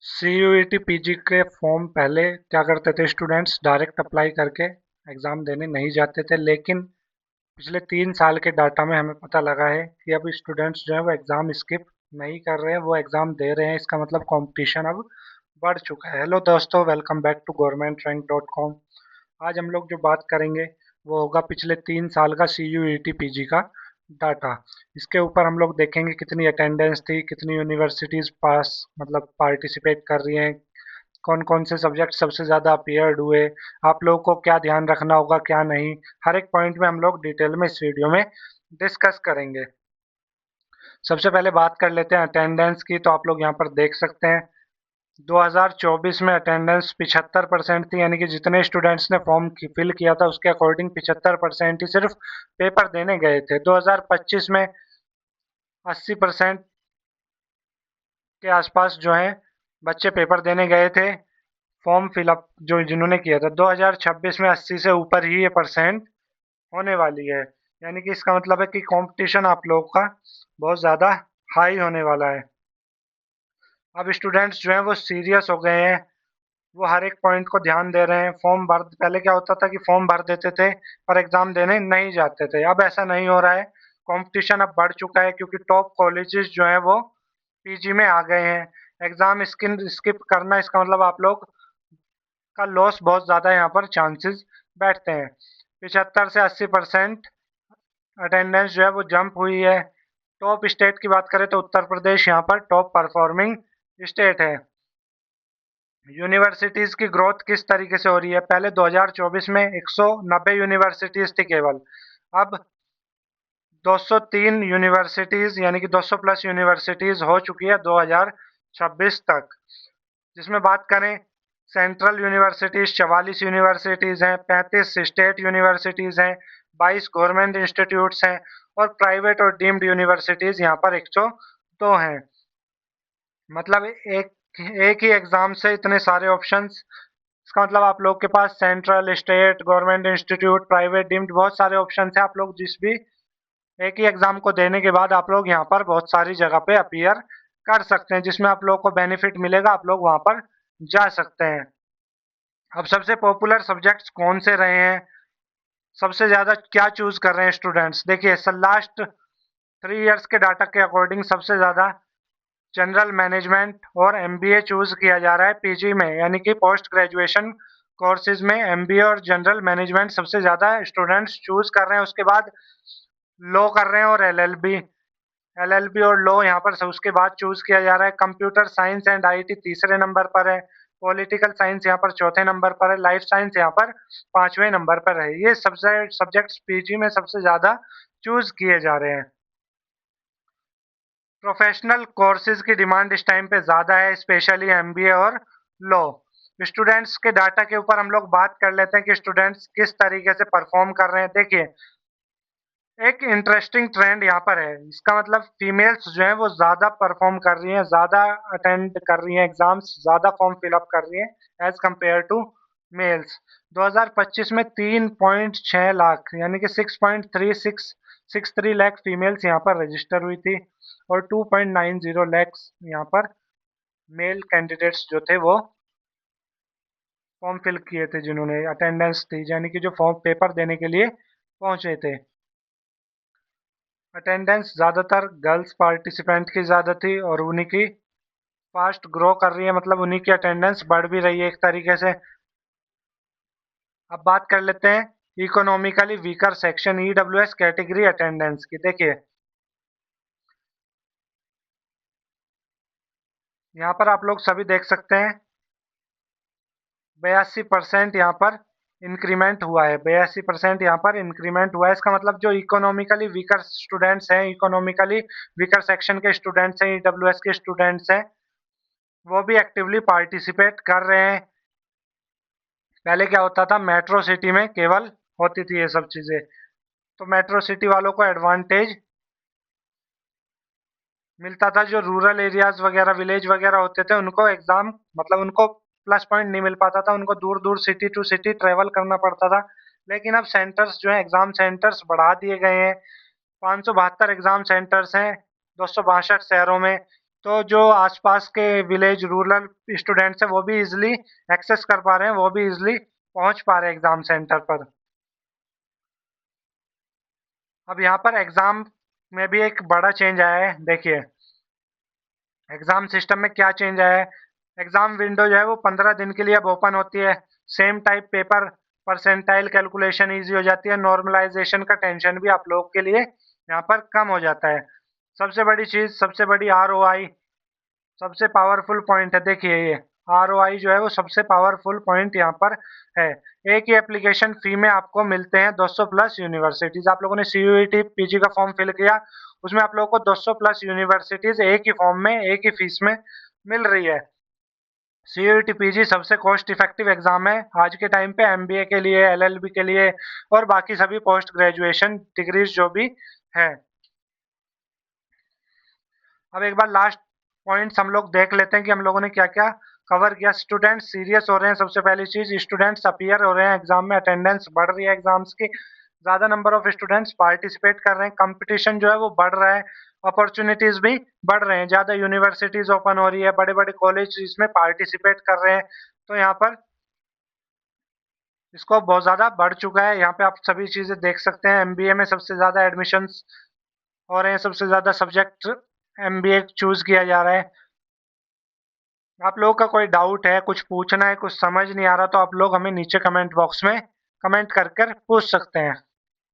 CUET PG के form पहले क्या करते थे स्टूडेंट्स, डायरेक्ट अप्लाई करके एग्ज़ाम देने नहीं जाते थे, लेकिन पिछले 3 साल के डाटा में हमें पता लगा है कि अब स्टूडेंट्स जो है वो एग्ज़ाम स्किप नहीं कर रहे हैं, वो एग्ज़ाम दे रहे हैं। इसका मतलब कंपटीशन अब बढ़ चुका है। हेलो दोस्तों, वेलकम बैक टू governmentränk.com। आज हम लोग जो बात करेंगे वो होगा पिछले 3 साल का CUET पीजी का डाटा। इसके ऊपर हम लोग देखेंगे कितनी अटेंडेंस थी, कितनी यूनिवर्सिटीज़ पास मतलब पार्टिसिपेट कर रही हैं, कौन कौन से सब्जेक्ट सबसे ज़्यादा अपीयर्ड हुए, आप लोगों को क्या ध्यान रखना होगा क्या नहीं। हर एक पॉइंट में हम लोग डिटेल में इस वीडियो में डिस्कस करेंगे। सबसे पहले बात कर लेते हैं अटेंडेंस की। तो आप लोग यहाँ पर देख सकते हैं 2024 में अटेंडेंस 75% थी, यानी कि जितने स्टूडेंट्स ने फॉर्म फिल किया था उसके अकॉर्डिंग 75% ही सिर्फ पेपर देने गए थे। 2025 में 80% के आसपास जो है बच्चे पेपर देने गए थे, फॉर्म फिलअप जो जिन्होंने किया था। 2026 में 80 से ऊपर ही ये परसेंट होने वाली है, यानी कि इसका मतलब है कि कंपटीशन आप लोगों का बहुत ज़्यादा हाई होने वाला है। अब स्टूडेंट्स जो हैं वो सीरियस हो गए हैं, वो हर एक पॉइंट को ध्यान दे रहे हैं। फॉर्म भर पहले क्या होता था कि फॉर्म भर देते थे पर एग्ज़ाम देने नहीं जाते थे, अब ऐसा नहीं हो रहा है। कंपटीशन अब बढ़ चुका है क्योंकि टॉप कॉलेजेस जो हैं वो पीजी में आ गए हैं। एग्ज़ाम स्किप करना, इसका मतलब आप लोग का लॉस बहुत ज़्यादा यहाँ पर चांसेस बैठते हैं। 75 से 80% अटेंडेंस जो है वो जंप हुई है। टॉप स्टेट की बात करें तो उत्तर प्रदेश यहाँ पर टॉप परफॉर्मिंग स्टेट है। यूनिवर्सिटीज़ की ग्रोथ किस तरीके से हो रही है? पहले 2024 में 190 यूनिवर्सिटीज़ थी केवल, अब 203 यूनिवर्सिटीज़ यानी कि 200 प्लस यूनिवर्सिटीज़ हो चुकी है 2026 तक। जिसमें बात करें सेंट्रल यूनिवर्सिटीज़ 44 यूनिवर्सिटीज़ हैं, 35 स्टेट यूनिवर्सिटीज़ हैं, 22 गवर्नमेंट इंस्टीट्यूट्स हैं और प्राइवेट और डीम्ड यूनिवर्सिटीज़ यहाँ पर 102 हैं। मतलब एक एक ही एग्ज़ाम से इतने सारे ऑप्शंस। इसका मतलब आप लोग के पास central, state, government institute, private, deemed बहुत सारे ऑप्शंस हैं। आप लोग जिस भी एक ही एग्ज़ाम को देने के बाद आप लोग यहाँ पर बहुत सारी जगह पे अपीयर कर सकते हैं, जिसमें आप लोग को बेनिफिट मिलेगा, आप लोग वहाँ पर जा सकते हैं। अब सबसे पॉपुलर सब्जेक्ट्स कौन से रहे हैं, सबसे ज़्यादा क्या चूज़ कर रहे हैं स्टूडेंट्स? देखिए लास्ट 3 इयर्स के डाटा के अकॉर्डिंग सबसे ज़्यादा जनरल मैनेजमेंट और एमबीए चूज किया जा रहा है पीजी में, यानी कि पोस्ट ग्रेजुएशन कोर्सेज में एमबीए और जनरल मैनेजमेंट सबसे ज़्यादा स्टूडेंट्स चूज कर रहे हैं। उसके बाद लॉ कर रहे हैं और एलएलबी, एलएलबी और लॉ यहाँ पर उसके बाद चूज किया जा रहा है। कंप्यूटर साइंस एंड आईटी तीसरे नंबर पर है, पॉलिटिकल साइंस यहाँ पर चौथे नंबर पर है, लाइफ साइंस यहाँ पर 5वें नंबर पर है। ये सबसे सब्जेक्ट्स पीजी में सबसे ज़्यादा चूज किए जा रहे हैं। प्रोफेशनल कोर्सेज की डिमांड इस टाइम पे ज़्यादा है, स्पेशली एमबीए और लॉ। स्टूडेंट्स के डाटा के ऊपर हम लोग बात कर लेते हैं कि स्टूडेंट्स किस तरीके से परफॉर्म कर रहे हैं। देखिए एक इंटरेस्टिंग ट्रेंड यहाँ पर है, इसका मतलब फीमेल्स जो हैं वो ज़्यादा परफॉर्म कर रही हैं, ज़्यादा अटेंड कर रही हैं एग्जाम्स, ज़्यादा फॉर्म फिलअप कर रही हैं एज कम्पेयर टू मेल्स। 2025 में 3.6 लाख यानी कि 6.3663 लाख फीमेल्स यहाँ पर रजिस्टर हुई थी और 2.90 लैक्स यहाँ पर मेल कैंडिडेट्स जो थे वो फॉर्म फिल किए थे, जिन्होंने अटेंडेंस थी, यानी कि जो फॉर्म पेपर देने के लिए पहुंचे थे। अटेंडेंस ज़्यादातर गर्ल्स पार्टिसिपेंट की ज़्यादा थी और उन्हीं की फास्ट ग्रो कर रही है, मतलब उन्हीं की अटेंडेंस बढ़ भी रही है एक तरीके से। अब बात कर लेते हैं economically weaker section EWS category attendance की। देखिए यहाँ पर आप लोग सभी देख सकते हैं 82% यहाँ पर इंक्रीमेंट हुआ है, 82% यहाँ पर इंक्रीमेंट हुआ है। इसका मतलब जो इकोनॉमिकली वीकर स्टूडेंट्स हैं, इकोनॉमिकली वीकर सेक्शन के स्टूडेंट्स हैं, ईडब्ल्यूएस के स्टूडेंट्स हैं, वो भी एक्टिवली पार्टिसिपेट कर रहे हैं। पहले क्या होता था, मेट्रो सिटी में केवल होती थी ये सब चीज़ें, तो मेट्रो सिटी वालों को एडवांटेज मिलता था। जो रूरल एरियाज वगैरह, विलेज वगैरह होते थे, उनको एग्जाम मतलब उनको प्लस पॉइंट नहीं मिल पाता था, उनको दूर दूर सिटी टू सिटी ट्रेवल करना पड़ता था। लेकिन अब सेंटर्स जो है, एग्जाम सेंटर्स बढ़ा दिए गए हैं। 572 एग्जाम सेंटर्स हैं 262 शहरों में। तो जो आसपास के विलेज रूरल स्टूडेंट्स हैं वो भी इजिली एक्सेस कर पा रहे हैं, वो भी इजिली पहुंच पा रहे हैं एग्जाम सेंटर पर। अब यहाँ पर एग्जाम में भी एक बड़ा चेंज आया है, देखिए एग्जाम सिस्टम में क्या चेंज आया है। एग्जाम विंडो जो है वो 15 दिन के लिए अब ओपन होती है। Same type paper percentile calculation easy हो जाती है। नॉर्मलाइजेशन का टेंशन भी आप लोगों के लिए यहाँ पर कम हो जाता है। सबसे बड़ी चीज, सबसे बड़ी ROI, सबसे पावरफुल पॉइंट है, देखिए ये ROI जो है वो सबसे पावरफुल पॉइंट यहाँ पर है। एक ही एप्लीकेशन फी में आपको मिलते हैं 200 प्लस यूनिवर्सिटीज। आप लोगों ने CUET PG का फॉर्म फिल किया, उसमें आप लोगों को 200 प्लस यूनिवर्सिटीज एक ही फॉर्म में एक ही फीस में मिल रही है। CUET PG सबसे कॉस्ट इफेक्टिव एग्जाम है आज के टाइम पे, MBA के लिए, LLB के लिए और बाकी सभी पोस्ट ग्रेजुएशन डिग्रीज जो भी है। अब एक बार लास्ट पॉइंट्स हम लोग देख लेते हैं कि हम लोगों ने क्या क्या कवर किया। स्टूडेंट्स सीरियस हो रहे हैं, सबसे पहली चीज स्टूडेंट्स अपीयर हो रहे हैं एग्जाम में, अटेंडेंस बढ़ रही है एग्जाम्स की, ज्यादा नंबर ऑफ स्टूडेंट्स पार्टिसिपेट कर रहे हैं, कंपटीशन जो है वो बढ़ रहा है, अपॉर्चुनिटीज भी बढ़ रहे हैं, ज्यादा यूनिवर्सिटीज ओपन हो रही है, बड़े बड़े कॉलेज इसमें पार्टिसिपेट कर रहे हैं। तो यहाँ पर स्कोप बहुत ज्यादा बढ़ चुका है। यहाँ पे आप सभी चीजें देख सकते हैं। MBA में सबसे ज्यादा एडमिशन्स हो रहे हैं, सबसे ज्यादा सब्जेक्ट MBA चूज किया जा रहा है। आप लोगों का कोई डाउट है, कुछ पूछना है, कुछ समझ नहीं आ रहा, तो आप लोग हमें नीचे कमेंट बॉक्स में कमेंट कर कर पूछ सकते हैं।